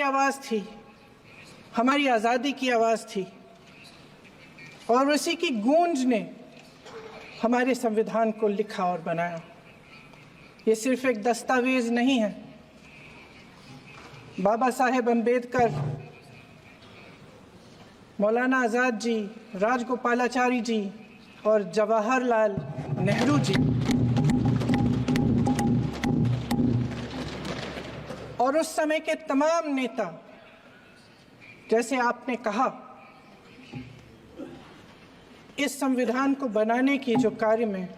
आवाज़ थी, हमारी आज़ादी की आवाज़ थी, और उसी की गूंज ने हमारे संविधान को लिखा और बनाया। ये सिर्फ एक दस्तावेज नहीं है। बाबा साहेब अम्बेडकर, मौलाना आज़ाद जी, राजगोपालाचारी जी और जवाहरलाल नेहरू जी और उस समय के तमाम नेता, जैसे आपने कहा, इस संविधान को बनाने की जो कार्य में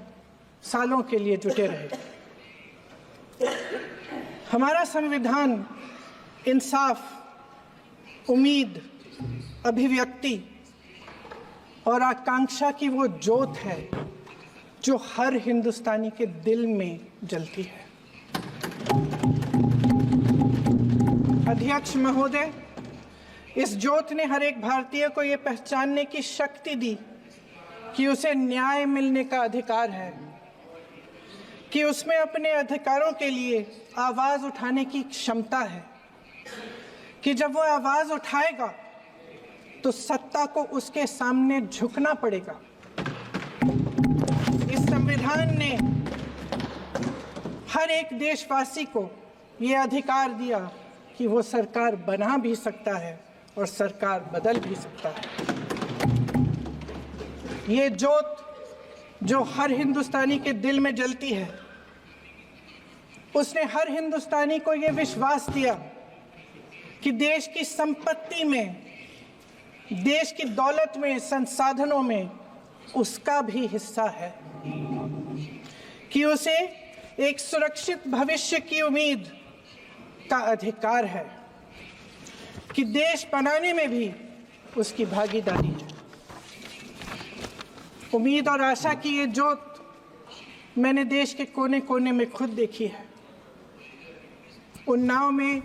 सालों के लिए जुटे रहे। हमारा संविधान इंसाफ, उम्मीद, अभिव्यक्ति और आकांक्षा की वो ज्योत है जो हर हिंदुस्तानी के दिल में जलती है। अध्यक्ष महोदय, इस ज्योत ने हर एक भारतीय को ये पहचानने की शक्ति दी कि उसे न्याय मिलने का अधिकार है, कि उसमें अपने अधिकारों के लिए आवाज़ उठाने की क्षमता है, कि जब वो आवाज़ उठाएगा तो सत्ता को उसके सामने झुकना पड़ेगा। इस संविधान ने हर एक देशवासी को ये अधिकार दिया कि वो सरकार बना भी सकता है और सरकार बदल भी सकता है। ये ज्योत जो हर हिंदुस्तानी के दिल में जलती है, उसने हर हिंदुस्तानी को ये विश्वास दिया कि देश की संपत्ति में, देश की दौलत में, संसाधनों में उसका भी हिस्सा है, कि उसे एक सुरक्षित भविष्य की उम्मीद का अधिकार है, कि देश बनाने में भी उसकी भागीदारी है। उम्मीद और आशा की ये ज्योत मैंने देश के कोने कोने में खुद देखी है। उन्नाव में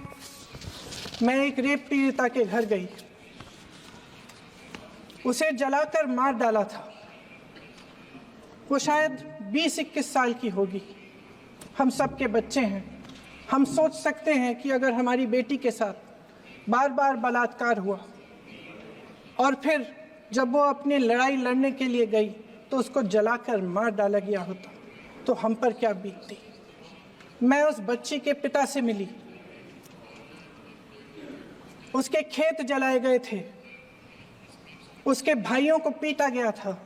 मैं एक रेप पीड़िता के घर गई, उसे जलाकर मार डाला था। वो शायद 20-21 साल की होगी। हम सब के बच्चे हैं। हम सोच सकते हैं कि अगर हमारी बेटी के साथ बार बार बलात्कार हुआ और फिर जब वो अपनी लड़ाई लड़ने के लिए गई तो उसको जलाकर मार डाला गया होता तो हम पर क्या बीतती। मैं उस बच्ची के पिता से मिली। उसके खेत जलाए गए थे, उसके भाइयों को पीटा गया था,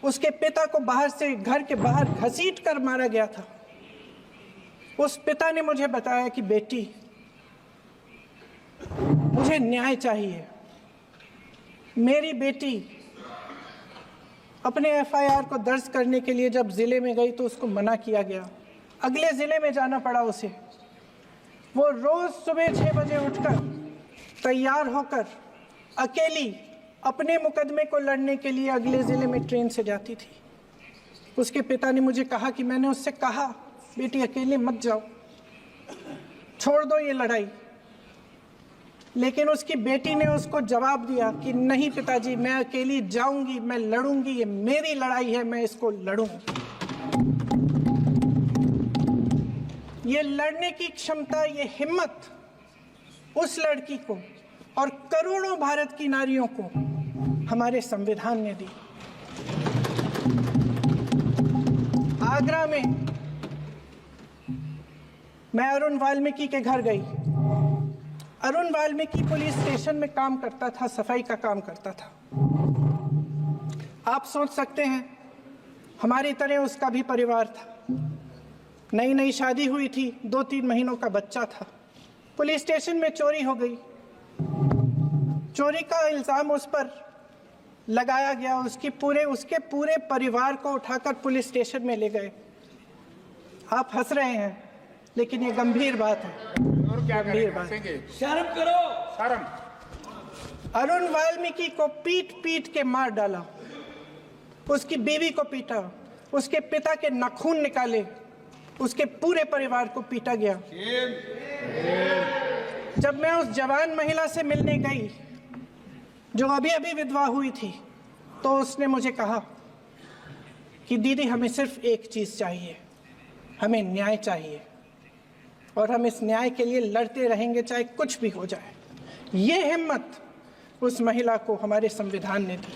उसके पिता को बाहर से, घर के बाहर घसीट कर मारा गया था। उस पिता ने मुझे बताया कि बेटी, मुझे न्याय चाहिए। मेरी बेटी अपने एफआईआर को दर्ज करने के लिए जब जिले में गई तो उसको मना किया गया, अगले जिले में जाना पड़ा उसे। वो रोज सुबह 6 बजे उठकर तैयार होकर अकेली अपने मुकदमे को लड़ने के लिए अगले जिले में ट्रेन से जाती थी। उसके पिता ने मुझे कहा कि मैंने उससे कहा, बेटी अकेले मत जाओ, छोड़ दो ये लड़ाई। लेकिन उसकी बेटी ने उसको जवाब दिया कि नहीं पिताजी, मैं अकेली जाऊंगी, मैं लड़ूंगी, ये मेरी लड़ाई है, मैं इसको लड़ूंगी। ये लड़ने की क्षमता, ये हिम्मत उस लड़की को और करोड़ों भारत की नारियों को हमारे संविधान ने दी। आगरा में मैं अरुण वाल्मीकि के घर गई। अरुण वाल्मीकि पुलिस स्टेशन में काम करता था, सफाई का काम करता था। आप सोच सकते हैं हमारी तरह उसका भी परिवार था। नई नई शादी हुई थी, 2-3 महीनों का बच्चा था। पुलिस स्टेशन में चोरी हो गई। चोरी का इल्ज़ाम उस पर लगाया गया। उसके पूरे परिवार को उठाकर पुलिस स्टेशन में ले गए। आप हंस रहे हैं, लेकिन ये गंभीर बात है। और क्या गंभीर बात। शर्म करो, शर्म। अरुण वाल्मीकि को पीट पीट के मार डाला, उसकी बीवी को पीटा, उसके पिता के नाखून निकाले, उसके पूरे परिवार को पीटा गया। जब मैं उस जवान महिला से मिलने गई जो अभी अभी विधवा हुई थी, तो उसने मुझे कहा कि दीदी, हमें सिर्फ एक चीज़ चाहिए, हमें न्याय चाहिए और हम इस न्याय के लिए लड़ते रहेंगे, चाहे कुछ भी हो जाए। ये हिम्मत उस महिला को हमारे संविधान ने दी।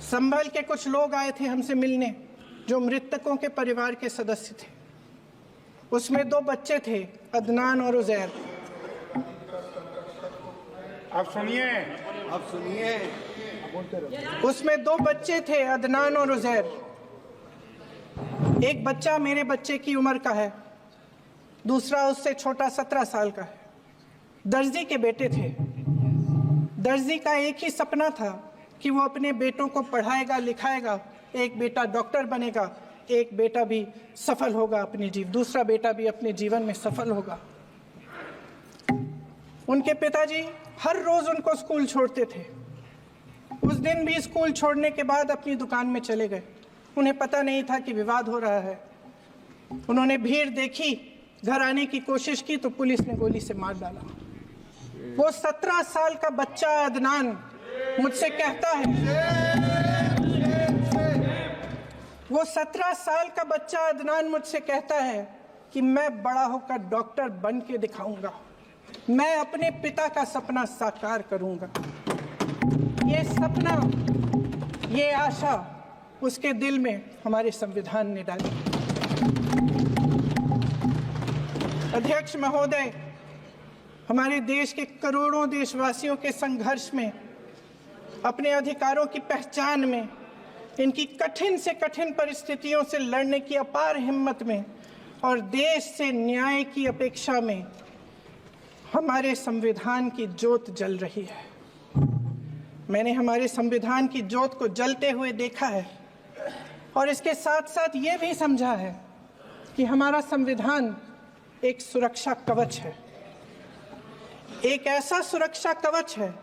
संभल के कुछ लोग आए थे हमसे मिलने जो मृतकों के परिवार के सदस्य थे। उसमें 2 बच्चे थे, अदनान और उजैर। आप सुनिए। उसमें 2 बच्चे थे, अदनान और उजैर। एक बच्चा मेरे बच्चे की उम्र का है, दूसरा उससे छोटा 17 साल का है। दर्जी के बेटे थे। दर्जी का एक ही सपना था कि वो अपने बेटों को पढ़ाएगा लिखाएगा, एक बेटा डॉक्टर बनेगा, एक बेटा भी सफल होगा अपनी दूसरा बेटा भी अपने जीवन में सफल होगा। उनके पिताजी हर रोज उनको स्कूल छोड़ते थे। उस दिन भी स्कूल छोड़ने के बाद अपनी दुकान में चले गए। उन्हें पता नहीं था कि विवाद हो रहा है। उन्होंने भीड़ देखी, घर आने की कोशिश की तो पुलिस ने गोली से मार डाला। वो 17 साल का बच्चा अदनान मुझसे कहता है, वो 17 साल का बच्चा अदनान मुझसे कहता है कि मैं बड़ा होकर डॉक्टर बन के दिखाऊंगा, मैं अपने पिता का सपना साकार करूंगा। ये सपना, ये आशा उसके दिल में हमारे संविधान ने डाली। अध्यक्ष महोदय, हमारे देश के करोड़ों देशवासियों के संघर्ष में, अपने अधिकारों की पहचान में, इनकी कठिन से कठिन परिस्थितियों से लड़ने की अपार हिम्मत में और देश से न्याय की अपेक्षा में हमारे संविधान की ज्योत जल रही है। मैंने हमारे संविधान की ज्योत को जलते हुए देखा है और इसके साथ साथ ये भी समझा है कि हमारा संविधान एक सुरक्षा कवच है। एक ऐसा सुरक्षा कवच है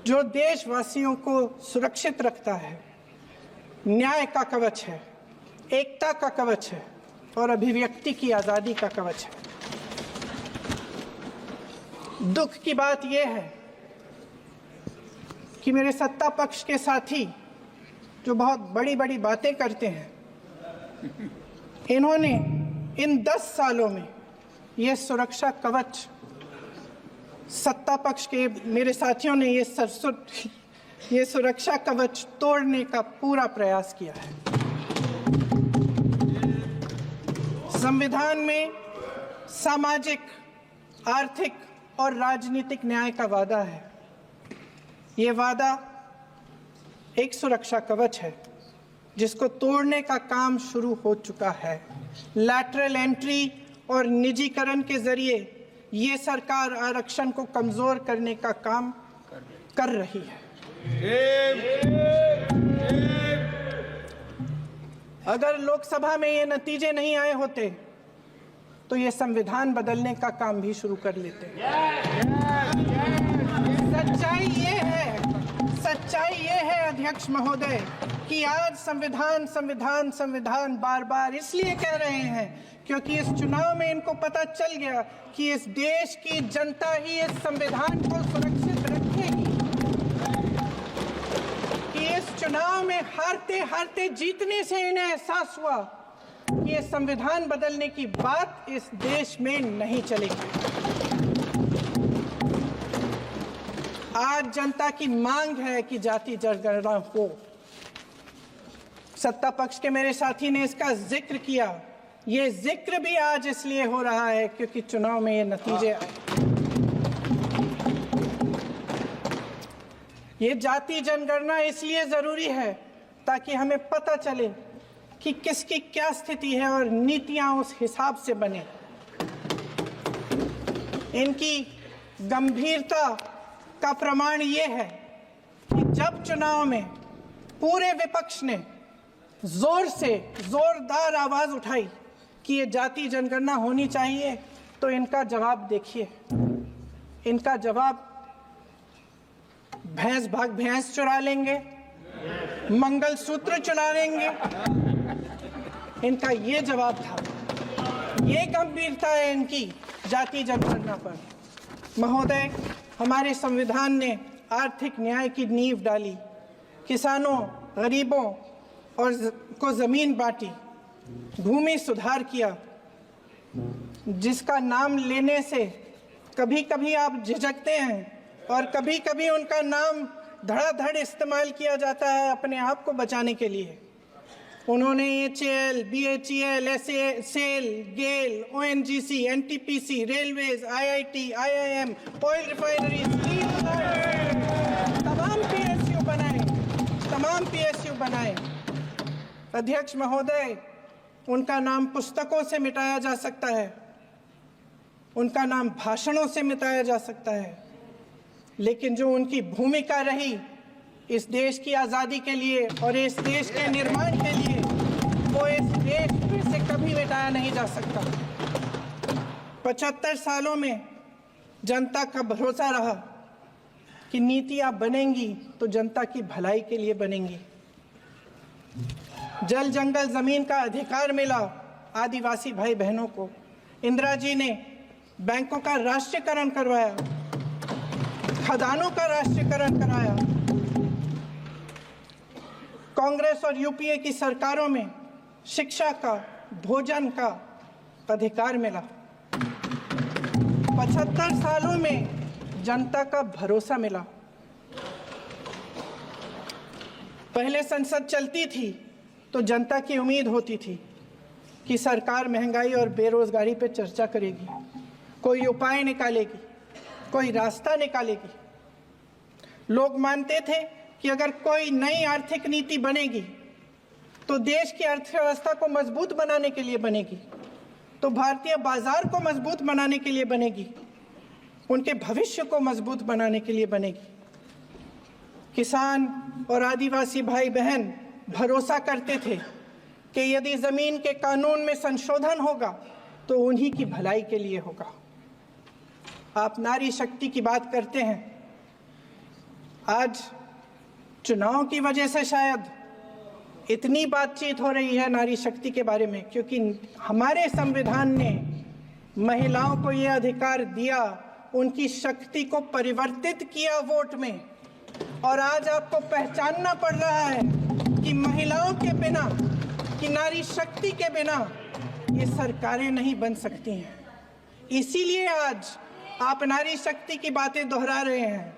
जो देशवासियों को सुरक्षित रखता है, न्याय का कवच है, एकता का कवच है और अभिव्यक्ति की आज़ादी का कवच है। दुख की बात यह है कि मेरे सत्ता पक्ष के साथी जो बहुत बड़ी बड़ी बातें करते हैं, इन्होंने इन 10 सालों में यह सुरक्षा कवच, सत्ता पक्ष के मेरे साथियों ने ये सुरक्षा कवच तोड़ने का पूरा प्रयास किया है। संविधान में सामाजिक, आर्थिक और राजनीतिक न्याय का वादा है। ये वादा एक सुरक्षा कवच है जिसको तोड़ने का काम शुरू हो चुका है। लैटरल एंट्री और निजीकरण के जरिए ये सरकार आरक्षण को कमजोर करने का काम कर रही है। अगर लोकसभा में ये नतीजे नहीं आए होते तो ये संविधान बदलने का काम भी शुरू कर लेते। सच्चाई ये है अध्यक्ष महोदय कि आज संविधान बार बार इसलिए कह रहे हैं क्योंकि इस चुनाव में इनको पता चल गया कि इस देश की जनता ही इस संविधान को सुरक्षित रखेगी, कि इस चुनाव में हारते हारते जीतने से इन्हें एहसास हुआ कि ये संविधान बदलने की बात इस देश में नहीं चलेगी। आज जनता की मांग है कि जाति जनगणना हो। सत्ता पक्ष के मेरे साथी ने इसका जिक्र किया। ये जिक्र भी आज इसलिए हो रहा है क्योंकि चुनाव में ये नतीजे आए। ये जाति जनगणना इसलिए जरूरी है ताकि हमें पता चले कि किसकी क्या स्थिति है और नीतियां उस हिसाब से बने। इनकी गंभीरता का प्रमाण ये है कि जब चुनाव में पूरे विपक्ष ने जोरदार आवाज उठाई कि ये जाति जनगणना होनी चाहिए, तो इनका जवाब देखिए। इनका जवाब भैंस भाग भैंस चुरा लेंगे, मंगलसूत्र चुरा लेंगे, इनका ये जवाब था। ये गंभीरता है इनकी जाति जनगणना पर। महोदय, हमारे संविधान ने आर्थिक न्याय की नींव डाली, किसानों, गरीबों और को जमीन बांटी, भूमि सुधार किया, जिसका नाम लेने से कभी कभी आप झिझकते हैं और कभी कभी उनका नाम धड़ाधड़ इस्तेमाल किया जाता है अपने आप को बचाने के लिए। उन्होंने HAL, BHEL, SAL, गेल, ONGC, NTPC, railways, IIT, IIM, oil refineries, तमाम PSU बनाए। अध्यक्ष महोदय, उनका नाम पुस्तकों से मिटाया जा सकता है, उनका नाम भाषणों से मिटाया जा सकता है, लेकिन जो उनकी भूमिका रही इस देश की आज़ादी के लिए और इस देश के निर्माण के लिए, वो इस देश में से कभी मिटाया नहीं जा सकता। 75 सालों में जनता का भरोसा रहा कि नीतियां बनेंगी तो जनता की भलाई के लिए बनेंगी। जल जंगल जमीन का अधिकार मिला आदिवासी भाई बहनों को। इंदिरा जी ने बैंकों का राष्ट्रीयकरण करवाया, खदानों का राष्ट्रीयकरण कराया। कांग्रेस और यूपीए की सरकारों में शिक्षा का, भोजन का अधिकार मिला। 75 सालों में जनता का भरोसा मिला। पहले संसद चलती थी तो जनता की उम्मीद होती थी कि सरकार महंगाई और बेरोजगारी पर चर्चा करेगी, कोई उपाय निकालेगी, कोई रास्ता निकालेगी। लोग मानते थे कि अगर कोई नई आर्थिक नीति बनेगी तो देश की अर्थव्यवस्था को मजबूत बनाने के लिए बनेगी, तो भारतीय बाजार को मजबूत बनाने के लिए बनेगी, उनके भविष्य को मजबूत बनाने के लिए बनेगी। किसान और आदिवासी भाई बहन भरोसा करते थे कि यदि जमीन के कानून में संशोधन होगा तो उन्हीं की भलाई के लिए होगा। आप नारी शक्ति की बात करते हैं। आज चुनाव की वजह से शायद इतनी बातचीत हो रही है नारी शक्ति के बारे में, क्योंकि हमारे संविधान ने महिलाओं को यह अधिकार दिया, उनकी शक्ति को परिवर्तित किया वोट में। और आज आपको पहचानना पड़ रहा है कि महिलाओं के बिना, कि नारी शक्ति के बिना ये सरकारें नहीं बन सकती हैं। इसीलिए आज आप नारी शक्ति की बातें दोहरा रहे हैं।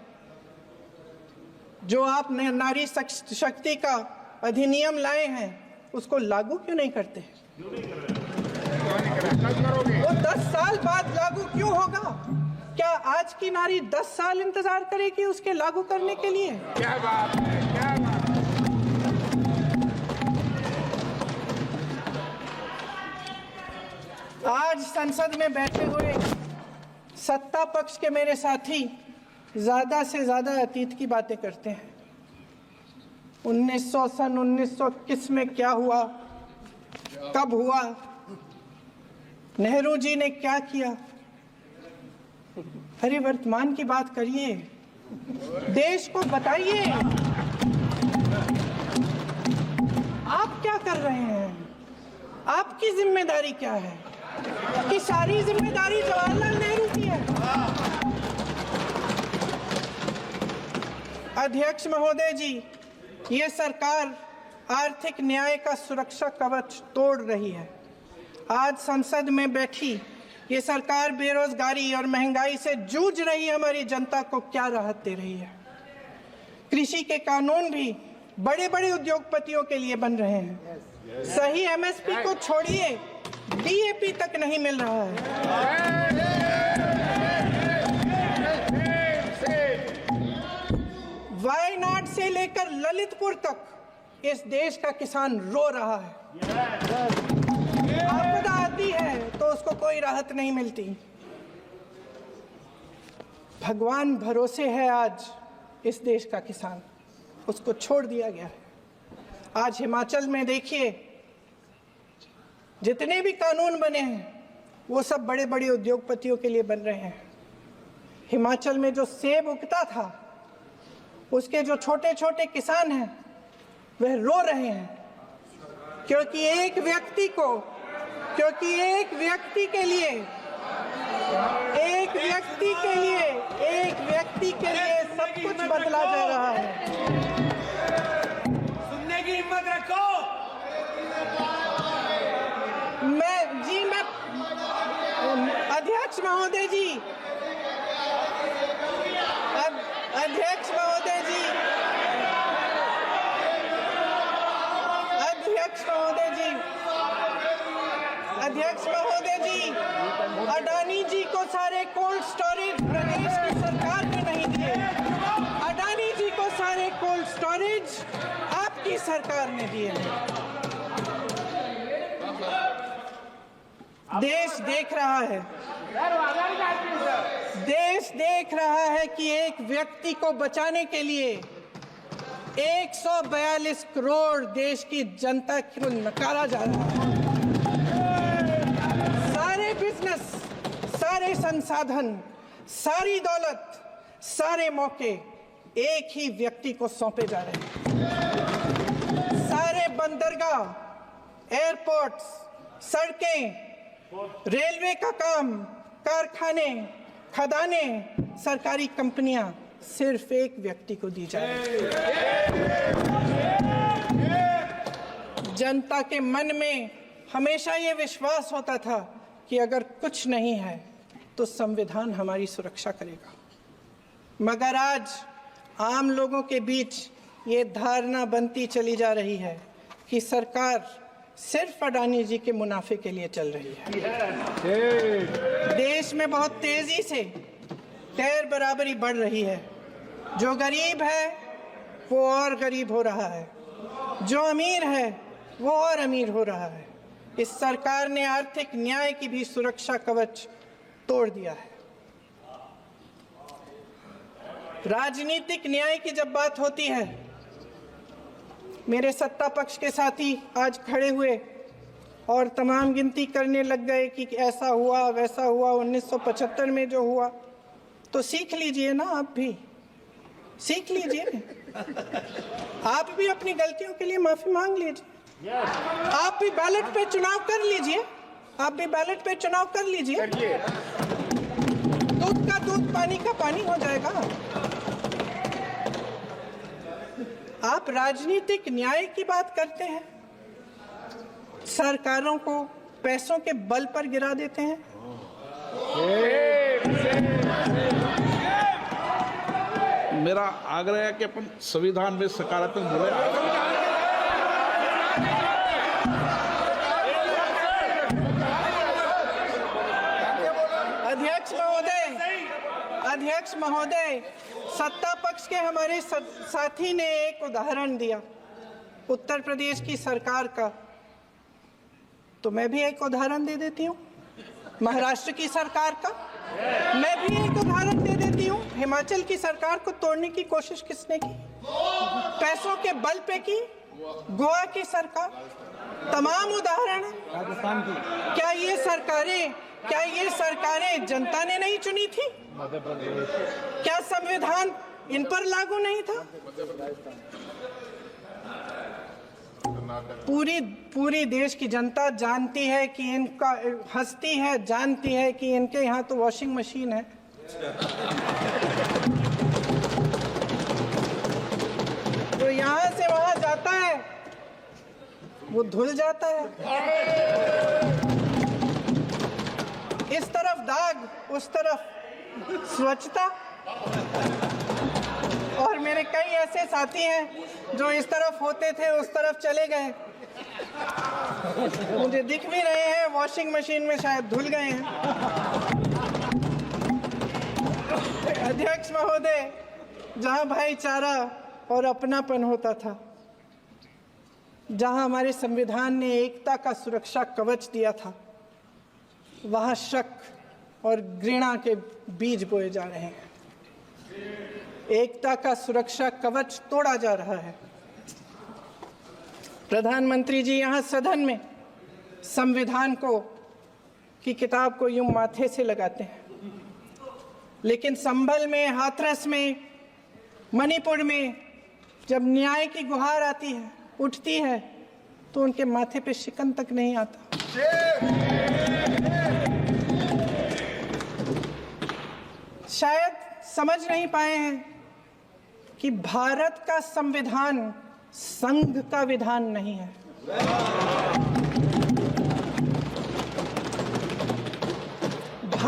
जो आप नारी शक्ति का अधिनियम लाए हैं उसको लागू क्यों नहीं करते? वो 10 साल बाद लागू क्यों होगा? क्या आज की नारी 10 साल इंतजार करेगी उसके लागू करने के लिए? क्या बात है, क्या बात है। आज संसद में बैठे हुए सत्ता पक्ष के मेरे साथी ज्यादा से ज्यादा अतीत की बातें करते हैं। 1921 में क्या हुआ, कब हुआ, नेहरू जी ने क्या किया। अरे वर्तमान की बात करिए, देश को बताइए आप क्या कर रहे हैं, आपकी जिम्मेदारी क्या है? कि सारी जिम्मेदारी जवाहरलाल नेहरू की है। अध्यक्ष महोदय जी, ये सरकार आर्थिक न्याय का सुरक्षा कवच तोड़ रही है। आज संसद में बैठी ये सरकार बेरोजगारी और महंगाई से जूझ रही हमारी जनता को क्या राहत दे रही है। कृषि के कानून भी बड़े बड़े उद्योगपतियों के लिए बन रहे हैं। सही MSP को छोड़िए, DAP तक नहीं मिल रहा है। वायनाड से लेकर ललितपुर तक इस देश का किसान रो रहा है। आपदा आती है तो उसको कोई राहत नहीं मिलती। भगवान भरोसे है आज इस देश का किसान, उसको छोड़ दिया गया है। आज हिमाचल में देखिए, जितने भी कानून बने हैं वो सब बड़े बड़े उद्योगपतियों के लिए बन रहे हैं। हिमाचल में जो सेब उगता था उसके जो छोटे छोटे किसान हैं वह रो रहे हैं, क्योंकि एक व्यक्ति के लिए सब कुछ बदला जा रहा है। सुनने की हिम्मत रखो। अध्यक्ष महोदय जी, अध्यक्ष महोदय जी, अध्यक्ष महोदय जी, अध्यक्ष महोदय जी, अडानी जी को सारे कोल्ड स्टोरेज प्रदेश की सरकार ने नहीं दिए। अडानी जी को सारे कोल्ड स्टोरेज आपकी सरकार ने दिए हैं। देश देख रहा है, देश देख रहा है कि एक व्यक्ति को बचाने के लिए 142 करोड़ देश की जनता को नकारा जा रहा है। सारे बिजनेस, सारे संसाधन, सारी दौलत, सारे मौके एक ही व्यक्ति को सौंपे जा रहे हैं। सारे बंदरगाह, एयरपोर्ट्स, सड़कें, रेलवे का काम, कारखाने, खदानें, सरकारी कंपनियां सिर्फ एक व्यक्ति को दी जा रही है। जनता के मन में हमेशा ये विश्वास होता था कि अगर कुछ नहीं है तो संविधान हमारी सुरक्षा करेगा, मगर आज आम लोगों के बीच ये धारणा बनती चली जा रही है कि सरकार सिर्फ अडानी जी के मुनाफे के लिए चल रही है। देश में बहुत तेजी से गैर बराबरी बढ़ रही है। जो गरीब है वो और गरीब हो रहा है, जो अमीर है वो और अमीर हो रहा है। इस सरकार ने आर्थिक न्याय की भी सुरक्षा कवच तोड़ दिया है। राजनीतिक न्याय की जब बात होती है, मेरे सत्ता पक्ष के साथी आज खड़े हुए और तमाम गिनती करने लग गए कि ऐसा हुआ वैसा हुआ, 1975 में जो हुआ, तो सीख लीजिए ना, आप भी सीख लीजिए। आप भी अपनी गलतियों के लिए माफी मांग लीजिए। आप भी बैलेट पे चुनाव कर लीजिए, आप भी बैलेट पे चुनाव कर लीजिए। दूध का दूध, पानी का पानी हो जाएगा। आप राजनीतिक न्याय की बात करते हैं, सरकारों को पैसों के बल पर गिरा देते हैं। मेरा आग्रह है कि अपन संविधान में सकारात्मक बोले। अध्यक्ष महोदय, सत्ता पक्ष के हमारे साथी ने एक उदाहरण दिया उत्तर प्रदेश की सरकार का, तो मैं भी एक उदाहरण दे देती हूँ महाराष्ट्र की सरकार का। मैं भी एक उदाहरण दे देती हूँ हिमाचल की सरकार को तोड़ने की कोशिश किसने की, पैसों के बल पे की, गोवा की सरकार। तमाम उदाहरण है। राजस्थान की क्या ये सरकारें जनता ने नहीं चुनी थी? क्या संविधान इन पर लागू नहीं था? पूरी देश की जनता जानती है कि इनका हंसती है, जानती है कि इनके यहाँ तो वॉशिंग मशीन है। तो यहाँ से वहां जाता है वो धुल जाता है। इस तरफ दाग, उस तरफ स्वच्छता। और मेरे कई ऐसे साथी हैं जो इस तरफ होते थे उस तरफ चले गए, मुझे दिख भी रहे हैं, वॉशिंग मशीन में शायद धुल गए हैं। अध्यक्ष महोदय, जहां भाईचारा और अपनापन होता था, जहां हमारे संविधान ने एकता का सुरक्षा कवच दिया था, वहां शक और घृणा के बीज बोए जा रहे हैं। एकता का सुरक्षा कवच तोड़ा जा रहा है। प्रधानमंत्री जी यहाँ सदन में संविधान की किताब को यूं माथे से लगाते हैं, लेकिन संभल में, हाथरस में, मणिपुर में जब न्याय की गुहार आती है, उठती है, तो उनके माथे पे शिकन तक नहीं आता। शायद समझ नहीं पाए हैं कि भारत का संविधान संघ का विधान नहीं है।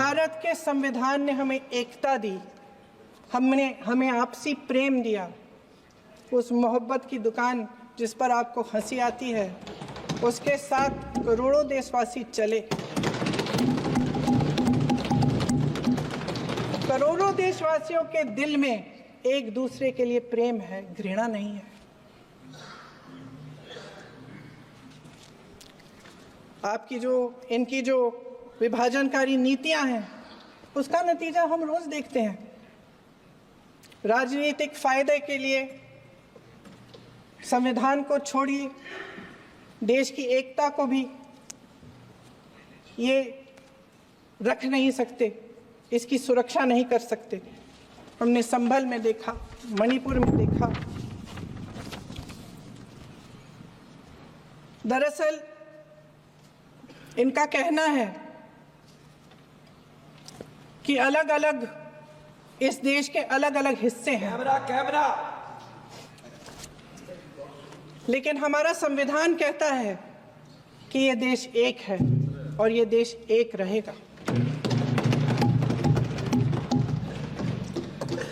भारत के संविधान ने हमें एकता दी, हमें आपसी प्रेम दिया। उस मोहब्बत की दुकान जिस पर आपको हंसी आती है, उसके साथ करोड़ों देशवासी चले। करोड़ों देशवासियों के दिल में एक दूसरे के लिए प्रेम है, घृणा नहीं है। इनकी जो विभाजनकारी नीतियां हैं, उसका नतीजा हम रोज देखते हैं। राजनीतिक फायदे के लिए संविधान को छोड़िए, देश की एकता को भी ये रख नहीं सकते, इसकी सुरक्षा नहीं कर सकते। हमने संभल में देखा, मणिपुर में देखा। दरअसल इनका कहना है कि अलग अलग इस देश के अलग अलग हिस्से हैं, कैमरा लेकिन हमारा संविधान कहता है कि ये देश एक है और ये देश एक रहेगा।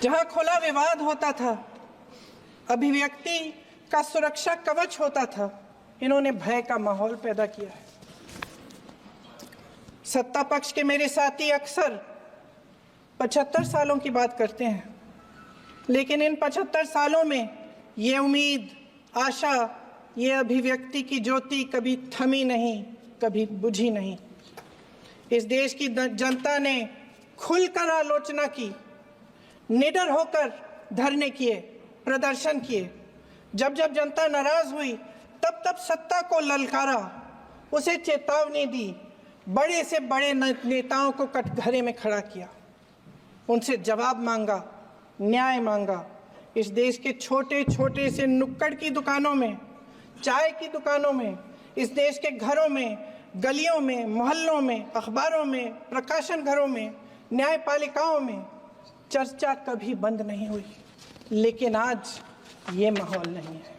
जहां खुला विवाद होता था, अभिव्यक्ति का सुरक्षा कवच होता था, इन्होंने भय का माहौल पैदा किया है। सत्ता पक्ष के मेरे साथी अक्सर 75 सालों की बात करते हैं, लेकिन इन 75 सालों में ये उम्मीद, आशा, ये अभिव्यक्ति की ज्योति कभी थमी नहीं, कभी बुझी नहीं। इस देश की जनता ने खुलकर आलोचना की, निडर होकर धरने किए, प्रदर्शन किए। जब जब जनता नाराज हुई, तब तब सत्ता को ललकारा, उसे चेतावनी दी, बड़े से बड़े नेताओं को कटघरे में खड़ा किया, उनसे जवाब मांगा, न्याय मांगा। इस देश के छोटे छोटे से नुक्कड़ की दुकानों में, चाय की दुकानों में, इस देश के घरों में, गलियों में, मोहल्लों में, अखबारों में, प्रकाशन घरों में, न्यायपालिकाओं में चर्चा कभी बंद नहीं हुई। लेकिन आज ये माहौल नहीं है।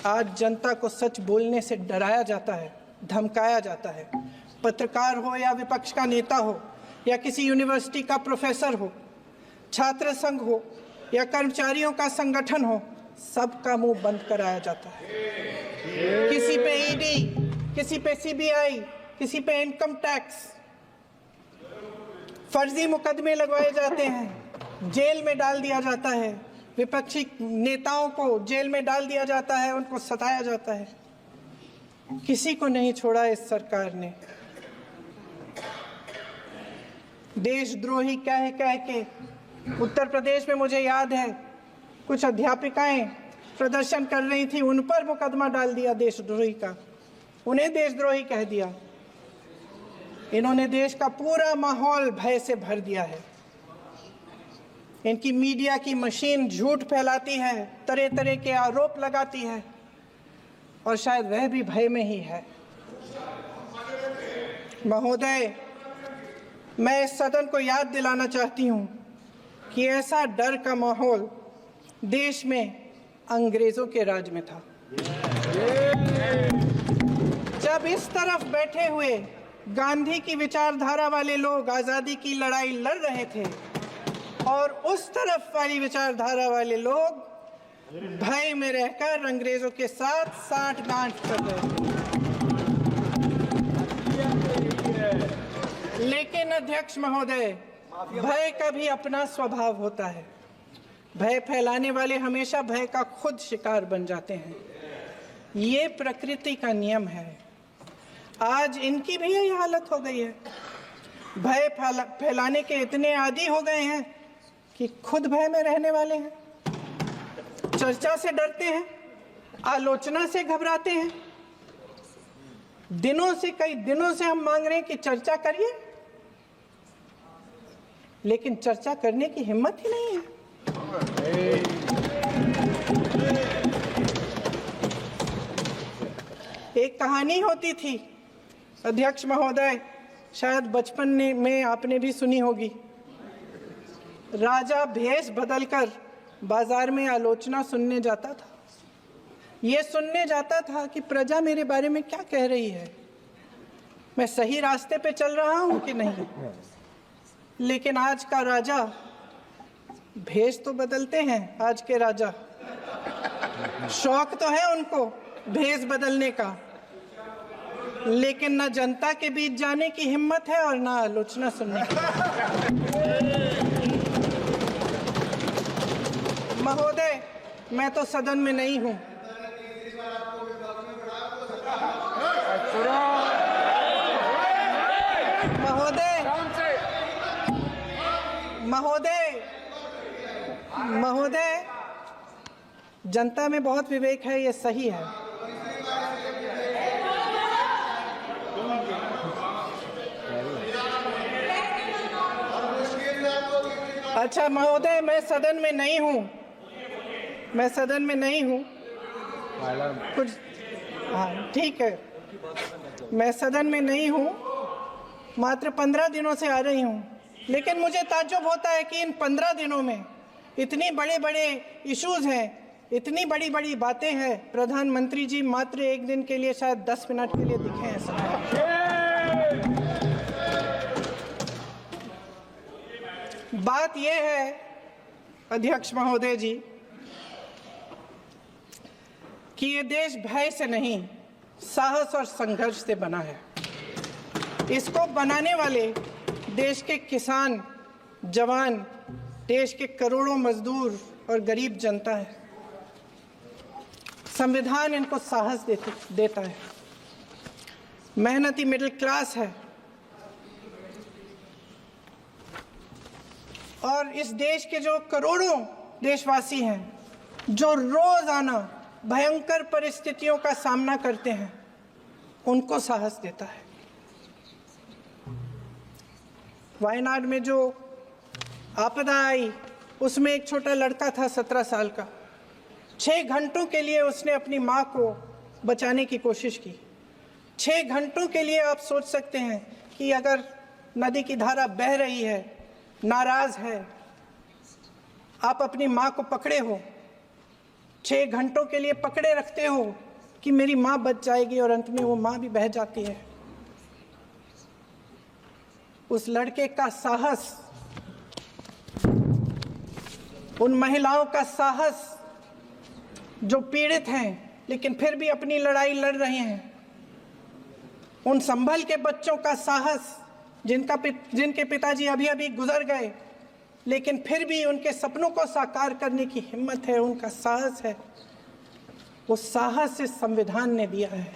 आज जनता को सच बोलने से डराया जाता है, धमकाया जाता है। पत्रकार हो या विपक्ष का नेता हो या किसी यूनिवर्सिटी का प्रोफेसर हो, छात्र संघ हो या कर्मचारियों का संगठन हो, सबका मुंह बंद कराया जाता है। किसी पे ईडी, किसी पे सीबीआई, किसी पे इनकम टैक्स, फर्जी मुकदमे लगवाए जाते हैं, जेल में डाल दिया जाता है। विपक्षी नेताओं को जेल में डाल दिया जाता है, उनको सताया जाता है। किसी को नहीं छोड़ा इस सरकार ने। देशद्रोही कह के उत्तर प्रदेश में मुझे याद है कुछ अध्यापिकाएं प्रदर्शन कर रही थी, उन पर मुकदमा डाल दिया देशद्रोही का, उन्हें देशद्रोही कह दिया। इन्होंने देश का पूरा माहौल भय से भर दिया है। इनकी मीडिया की मशीन झूठ फैलाती है, तरह तरह के आरोप लगाती है, और शायद वह भी भय में ही है। महोदय, मैं इस सदन को याद दिलाना चाहती हूं कि ऐसा डर का माहौल देश में अंग्रेजों के राज में था। जब इस तरफ बैठे हुए गांधी की विचारधारा वाले लोग आजादी की लड़ाई लड़ रहे थे और उस तरफ वाली विचारधारा वाले लोग भय में रहकर अंग्रेजों के साथ साठ-गांठ कर रहे थे। लेकिन अध्यक्ष महोदय, भय का भी अपना स्वभाव होता है। भय फैलाने वाले हमेशा भय का खुद शिकार बन जाते हैं। ये प्रकृति का नियम है। आज इनकी भी यही हालत हो गई है। भय फैलाने के इतने आदी हो गए हैं कि खुद भय में रहने वाले हैं। चर्चा से डरते हैं, आलोचना से घबराते हैं। कई दिनों से हम मांग रहे हैं कि चर्चा करिए, लेकिन चर्चा करने की हिम्मत ही नहीं है। एक कहानी होती थी अध्यक्ष महोदय, शायद बचपन में आपने भी सुनी होगी। राजा भेष बदलकर बाजार में आलोचना सुनने जाता था। ये सुनने जाता था कि प्रजा मेरे बारे में क्या कह रही है, मैं सही रास्ते पे चल रहा हूं कि नहीं। लेकिन आज का राजा, भेष तो बदलते हैं आज के राजा, शौक तो है उनको भेष बदलने का, लेकिन न जनता के बीच जाने की हिम्मत है और न आलोचना सुनने की। महोदय, मैं तो सदन में नहीं हूं। महोदय, जनता में बहुत विवेक है, ये सही है। अच्छा महोदय, मैं सदन में नहीं हूँ, कुछ, हाँ ठीक है, मैं सदन में नहीं हूँ, मात्र 15 दिनों से आ रही हूँ, लेकिन मुझे ताज्जुब होता है कि इन 15 दिनों में इतनी बड़े इश्यूज हैं, इतनी बड़ी बातें हैं, प्रधानमंत्री जी मात्र एक दिन के लिए शायद 10 मिनट के लिए दिखे हैं सर। बात यह है अध्यक्ष महोदय जी कि ये देश भय से नहीं, साहस और संघर्ष से बना है। इसको बनाने वाले देश के किसान, जवान, देश के करोड़ों मजदूर और गरीब जनता है। संविधान इनको साहस देता है। मेहनती मिडिल क्लास है और इस देश के जो करोड़ों देशवासी हैं, जो रोजाना भयंकर परिस्थितियों का सामना करते हैं, उनको साहस देता है। वायनाड में जो आपदा आई, उसमें एक छोटा लड़का था 17 साल का। 6 घंटों के लिए उसने अपनी माँ को बचाने की कोशिश की। 6 घंटों के लिए आप सोच सकते हैं कि अगर नदी की धारा बह रही है, नाराज है, आप अपनी माँ को पकड़े हो, 6 घंटों के लिए पकड़े रखते हो कि मेरी माँ बच जाएगी और अंत में वो माँ भी बह जाती है। उस लड़के का साहस, उन महिलाओं का साहस जो पीड़ित हैं लेकिन फिर भी अपनी लड़ाई लड़ रहे हैं, उन संभल के बच्चों का साहस जिनके पिताजी अभी गुजर गए लेकिन फिर भी उनके सपनों को साकार करने की हिम्मत है, उनका साहस है, वो साहस से संविधान ने दिया है।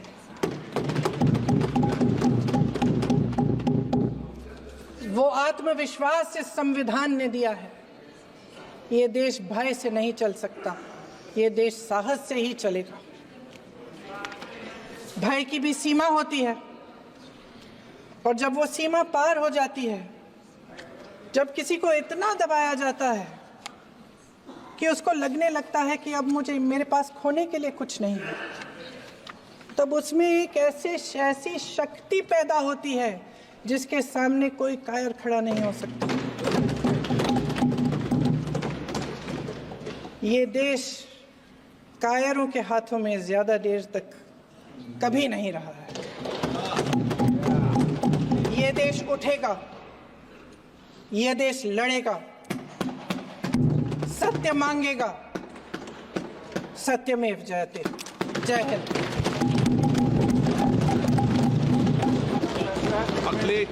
वो आत्मविश्वास से संविधान ने दिया है। ये देश भय से नहीं चल सकता, ये देश साहस से ही चलेगा। भय की भी सीमा होती है और जब वो सीमा पार हो जाती है, जब किसी को इतना दबाया जाता है कि उसको लगने लगता है कि अब मेरे पास खोने के लिए कुछ नहीं है, तब उसमें एक ऐसी शक्ति पैदा होती है जिसके सामने कोई कायर खड़ा नहीं हो सकता। ये देश कायरों के हाथों में ज्यादा देर तक कभी नहीं रहा है। ये देश उठेगा, ये देश लड़ेगा, सत्य मांगेगा, सत्यमेव जयते। जय हिंद। अखिलेश